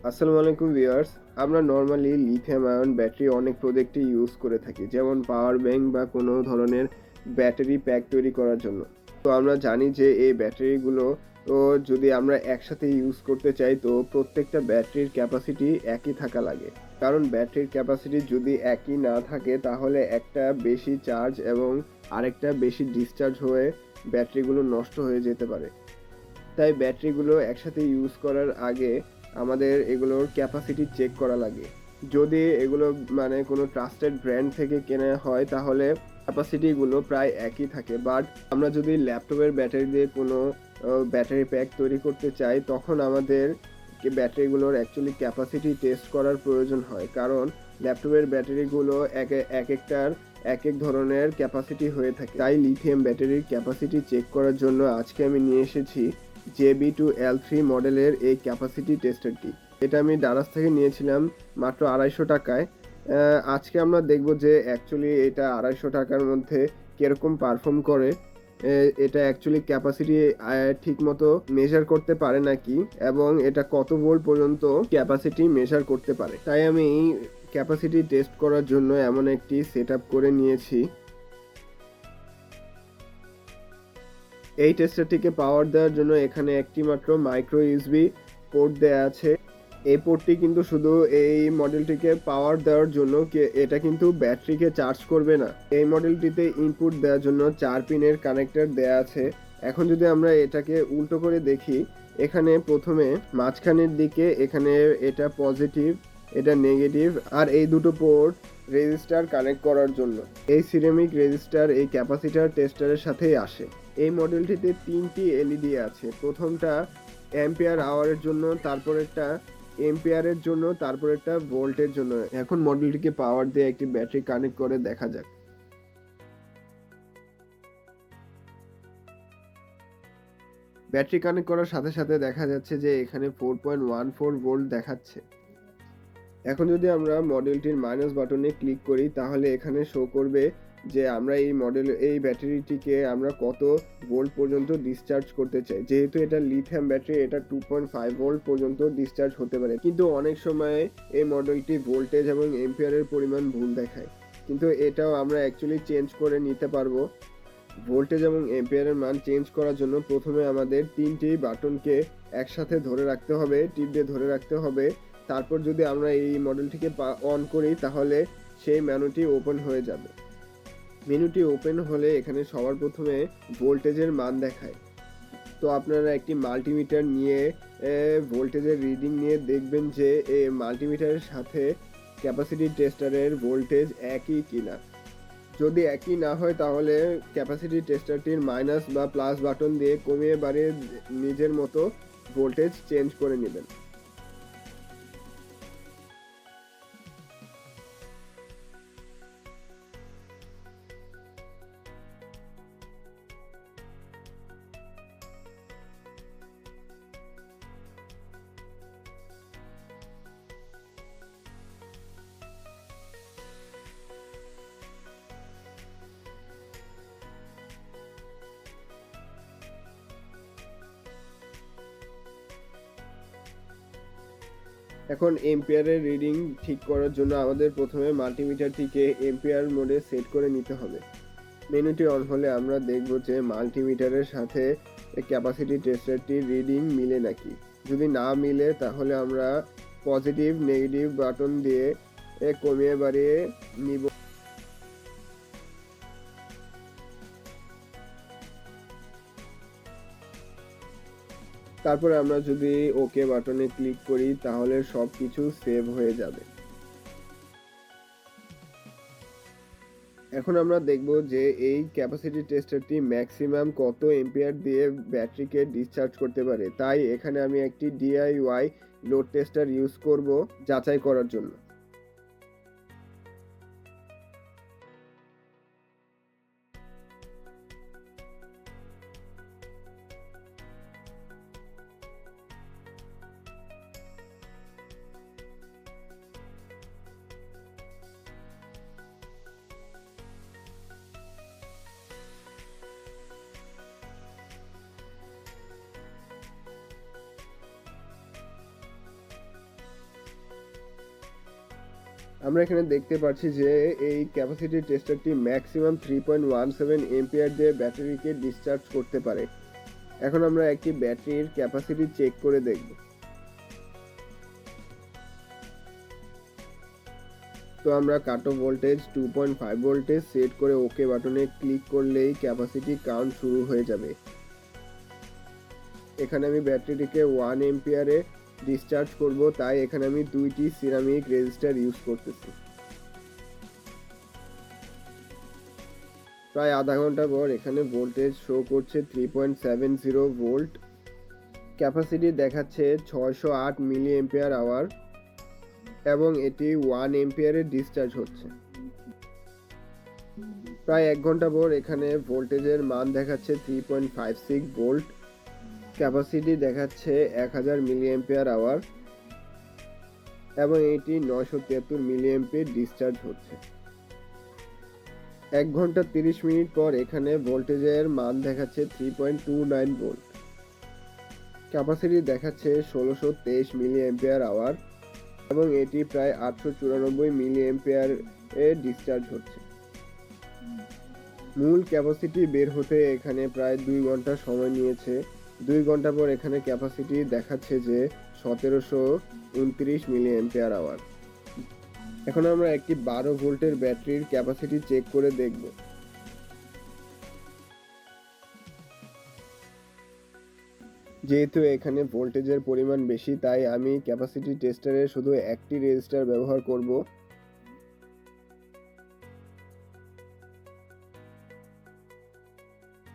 আসসালামু আলাইকুম ভিউয়ার্স। আমরা নরমালি লিথিয়াম আয়ন ব্যাটারি অনেক প্রজেক্টে ইউজ করে থাকি, যেমন পাওয়ার ব্যাংক বা কোনো ধরনের ব্যাটারি প্যাক তৈরি করার জন্য। তো আমরা জানি যে এই ব্যাটারিগুলো যদি আমরা একসাথে ইউজ করতে চাই, তো প্রত্যেকটা ব্যাটারির ক্যাপাসিটি একই থাকা লাগে। কারণ ব্যাটারির ক্যাপাসিটি যদি একই না থাকে, তাহলে একটা বেশি চার্জ এবং আরেকটা বেশি ডিসচার্জ হয়ে ব্যাটারিগুলো নষ্ট হয়ে যেতে পারে। তাই ব্যাটারিগুলো একসাথে ইউজ করার আগে আমাদের এগুলোর ক্যাপাসিটি চেক করা লাগে। যদি এগুলো মানে কোনো ট্রাস্টেড ব্র্যান্ড থেকে কেনা হয়, তাহলে ক্যাপাসিটিগুলো প্রায় একই থাকে। বাট আমরা যদি ল্যাপটপের ব্যাটারি দিয়ে কোনো ব্যাটারি প্যাক তৈরি করতে চাই, তখন আমাদের ব্যাটারিগুলোর অ্যাকচুয়ালি ক্যাপাসিটি টেস্ট করার প্রয়োজন হয়। কারণ ল্যাপটপের ব্যাটারিগুলো একটার এক এক ধরনের ক্যাপাসিটি হয়ে থাকে। তাই লিথিয়াম ব্যাটারির ক্যাপাসিটি চেক করার জন্য আজকে আমি নিয়ে এসেছি JB2L3 মডেলের এই ক্যাপাসিটি টেস্টারটি। এটা আমি দারাজ থেকে নিয়েছিলাম মাত্র 250 টাকায়। আজকে আমরা দেখব যে অ্যাকচুয়ালি এটা 250 টাকার মধ্যে কিরকম পারফর্ম করে। এটা অ্যাকচুয়ালি ক্যাপাসিটি ঠিক মতো মেজার করতে পারে নাকি, এবং এটা কত ভোল্ট পর্যন্ত ক্যাপাসিটি মেজার করতে পারে। তাই আমি ক্যাপাসিটি টেস্ট করার জন্য এমন একটি সেট আপ করে নিয়েছি। এই টেস্টারটিকে পাওয়ার দেওয়ার জন্য এখানে একটি মাত্র মাইক্রো ইউএসবি পোর্ট দেয়া আছে। এই পোর্টটি কিন্তু শুধু এই মডেলটিকে পাওয়ার দেওয়ার জন্য, এটা কিন্তু ব্যাটারিকে চার্জ করবে না। এই মডেলটিতে ইনপুট দেওয়ার জন্য 4 পিনের কানেক্টর দেয়া আছে। এখন যদি আমরা এটাকে উল্টো করে দেখি, এখানে প্রথমে মাঝখানের দিকে এখানে এটা পজিটিভ, এটা নেগেটিভ, আর এই দুটো পোর্ট রেজিস্টার কানেক্ট করার জন্য। এই সিরামিক রেজিস্টার এই ক্যাপাসিটর টেস্টারের সাথেই আসে। এই মডেলটিতে 3টি এলইডি আছে। প্রথমটা অ্যাম্পিয়ার আওয়ারের জন্য, তারপরেরটা এম্পিয়ারের জন্য, তারপরেরটা ভোল্টের জন্য। এখন মডেলটিকে পাওয়ার দিয়ে একটি ব্যাটারি কানেক্ট করে দেখা যাক। ব্যাটারি কানেক্ট করার সাথে সাথে দেখা যাচ্ছে যে এখানে 4.14 ভোল্ট দেখাচ্ছে। এখন যদি আমরা মডেলটির মাইনাস বাটনে ক্লিক করি, তাহলে এখানে শো করবে যে আমরা এই ব্যাটারিটিকে আমরা কত ভোল্ট পর্যন্ত ডিসচার্জ করতে চাই। যেহেতু এটা লিথিয়াম ব্যাটারি, এটা 2.5 ভোল্ট পর্যন্ত ডিসচার্জ হতে পারে। কিন্তু অনেক সময় এই মডেলটি ভোল্টেজ এবং এম্পিয়ারের পরিমাণ ভুল দেখায়। কিন্তু এটাও আমরা অ্যাকচুয়ালি চেঞ্জ করে নিতে পারবো। ভোল্টেজ এবং এম্পিয়ারের মান চেঞ্জ করার জন্য প্রথমে আমাদের 3টি বাটনকে একসাথে ধরে রাখতে হবে, টিপ দিয়ে ধরে রাখতে হবে। তারপর যদি আমরা এই মডেলটিকে অন করি, তাহলে সেই মেনুটি ওপেন হয়ে যাবে। মেনুটি ওপেন হলে এখানে সবার প্রথমে ভোল্টেজের মান দেখায়। তো আপনারা একটি মাল্টিমিটার নিয়ে ভোল্টেজের রিডিং নিয়ে দেখবেন যে এই মাল্টিমিটারের সাথে ক্যাপাসিটি টেস্টারের ভোল্টেজ একই কিনা। যদি একই না হয়, তাহলে ক্যাপাসিটি টেস্টারটির মাইনাস বা প্লাস বাটন দিয়ে কমিয়ে বাড়িয়ে নিজের মতো ভোল্টেজ চেঞ্জ করে নেবেন। এখন এম্পিয়ারের রিডিং ঠিক করার জন্য আমাদের প্রথমে মাল্টিমিটারটিকে এম্পিয়ার মোডে সেট করে নিতে হবে। মেনুটি অন হলে আমরা দেখব যে মাল্টিমিটারের সাথে ক্যাপাসিটি টেস্টারটির রিডিং মিলে নাকি। যদি না মিলে, তাহলে আমরা পজিটিভ নেগেটিভ বাটন দিয়ে কমিয়ে বাড়িয়ে নিব। তারপরে আমরা যদি ওকে বাটনে ক্লিক করি, তাহলে সবকিছু সেভ হয়ে যাবে। এখন আমরা দেখব যে এই ক্যাপাসিটি টেস্টারটি ম্যাক্সিমাম কত এম্পিয়ার দিয়ে ব্যাটারিকে ডিসচার্জ করতে পারে। তাই এখানে আমি একটি DIY লোড টেস্টার ইউজ করব যাচাই করার জন্য। আমরা এখানে দেখতে পাচ্ছি যে এই ক্যাপাসিটি টেস্টারটি ম্যাক্সিমাম 3.17 এম্পিয়ার দিয়ে ব্যাটারিকে ডিসচার্জ করতে পারে। এখন আমরা একটি ব্যাটারির ক্যাপাসিটি চেক করে দেখব। তো আমরা কাট অফ ভোল্টেজ 2.5 ভোল্টে সেট করে ওকে বাটনে ক্লিক করলেই ক্যাপাসিটি কাউন্ট শুরু হয়ে যাবে। এখানে আমি ব্যাটারিটিকে 1 এম্পিয়ারে ডিসচার্জ করব, তাই এখানে আমি দুইটি সিরামিক রেজিস্টার ইউজ করতেছি। প্রায় আধা ঘন্টা পর এখানে ভোল্টেজ শো করছে 3.70 ভোল্ট। ক্যাপাসিটি দেখাচ্ছে 608 মিলি এম্পিয়ার আওয়ার এবং এটি 1 এম্পিয়ারে ডিসচার্জ হচ্ছে। প্রায় 1 ঘন্টা পর এখানে ভোল্টেজের মান দেখাচ্ছে 3.56 ভোল্ট। ক্যাপাসিটি দেখাচ্ছে 1000 মিলি এম্পিয়ার আওয়ার এবং এটি 973 মিলি এম্পিয়ার ডিসচার্জ হচ্ছে। 1 ঘন্টা 30 মিনিট পর এখানে ভোল্টেজের মান দেখাচ্ছে 3.29 ভোল্ট। ক্যাপাসিটি দেখাচ্ছে 1623 মিলি এম্পিয়ার আওয়ার এবং এটি প্রায় 894 মিলি এম্পিয়ার এ ডিসচার্জ হচ্ছে। মূল ক্যাপাসিটি বের হতে এখানে প্রায় 2 ঘন্টা সময় নিয়েছে। 2 ঘন্টা পর এখানে ক্যাপাসিটি দেখাচ্ছে যে 1729 মিলি এম্পিয়ার আওয়ার। এখন আমরা একটি 12 ভোল্টের ব্যাটারির ক্যাপাসিটি চেক করে দেখব। যেহেতু এখানে ভোল্টেজের পরিমাণ বেশি, তাই আমি ক্যাপাসিটি টেস্টারে শুধু একটি রেজিস্টার ব্যবহার করব।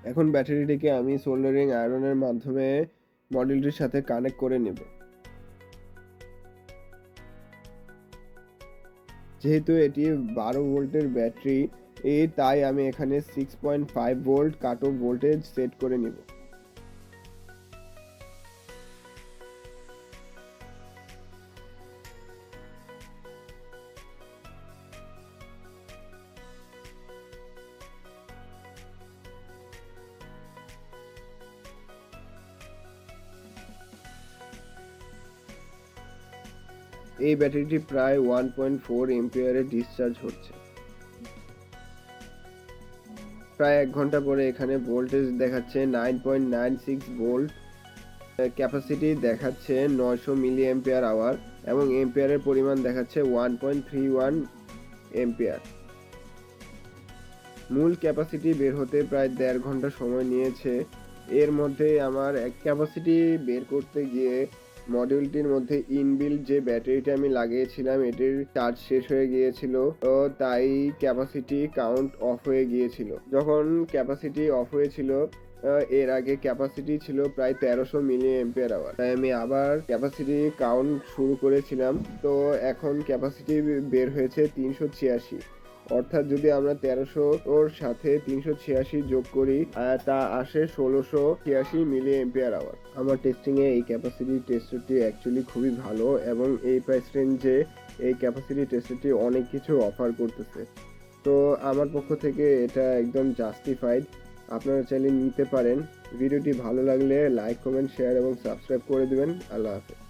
এখন ব্যাটারিটিকে আমি সোল্ডারিং আয়রনের মাধ্যমে মডিউলটির সাথে কানেক্ট করে নেব। যেহেতু এটি 12 ভোল্টের ব্যাটারি, তাই আমি এখানে 6.5 volt cut off voltage set করে নিব। এই ব্যাটারিটি প্রায় 1.4 এম্পিয়ারে ডিসচার্জ হচ্ছে। প্রায় 1 ঘন্টা পরে এখানে ভোল্টেজ দেখাচ্ছে 9.96 ভোল্ট। ক্যাপাসিটি দেখাচ্ছে 900 মিলি এম্পিয়ার আওয়ার এবং এম্পিয়ারের পরিমাণ দেখাচ্ছে 1.31 এম্পিয়ার। মূল ক্যাপাসিটি বের হতে প্রায় 1.5 ঘন্টা সময় নিয়েছে। এর মধ্যে আমার এক ক্যাপাসিটি বের করতে গিয়ে মডিউলটির মধ্যে ইনবিল্ট যে ব্যাটারিটা আমি লাগিয়েছিলাম এটির চার্জ শেষ হয়ে গিয়েছিল, তো তাই ক্যাপাসিটি কাউন্ট অফ হয়ে গিয়েছিল। যখন ক্যাপাসিটি অফ হয়েছিল এর আগে ক্যাপাসিটি ছিল প্রায় 1300 মিলি এম্পিয়ার আওয়ার, তাই আমি আবার ক্যাপাসিটি কাউন্ট শুরু করেছিলাম। তো এখন ক্যাপাসিটি বের হয়েছে 386। অর্থাৎ যদি আমরা 1300 ওর সাথে 386 যোগ করি তা আসে 1686 মিলি এম্পিয়ার আওয়ার। আমার টেস্টিং এ এই ক্যাপাসিটি টেস্টারটি অ্যাকচুয়ালি খুবই ভালো এবং এই প্রাইস রেঞ্জে এই ক্যাপাসিটি টেস্টারটি অনেক কিছু অফার করতেছে। তো আমার পক্ষ থেকে এটা একদম জাস্টিফাইড। আপনারা চাইলে নিতে পারেন। ভিডিওটি ভালো লাগলে লাইক, কমেন্ট, শেয়ার এবং সাবস্ক্রাইব করে দিবেন। আল্লাহ হাফেজ।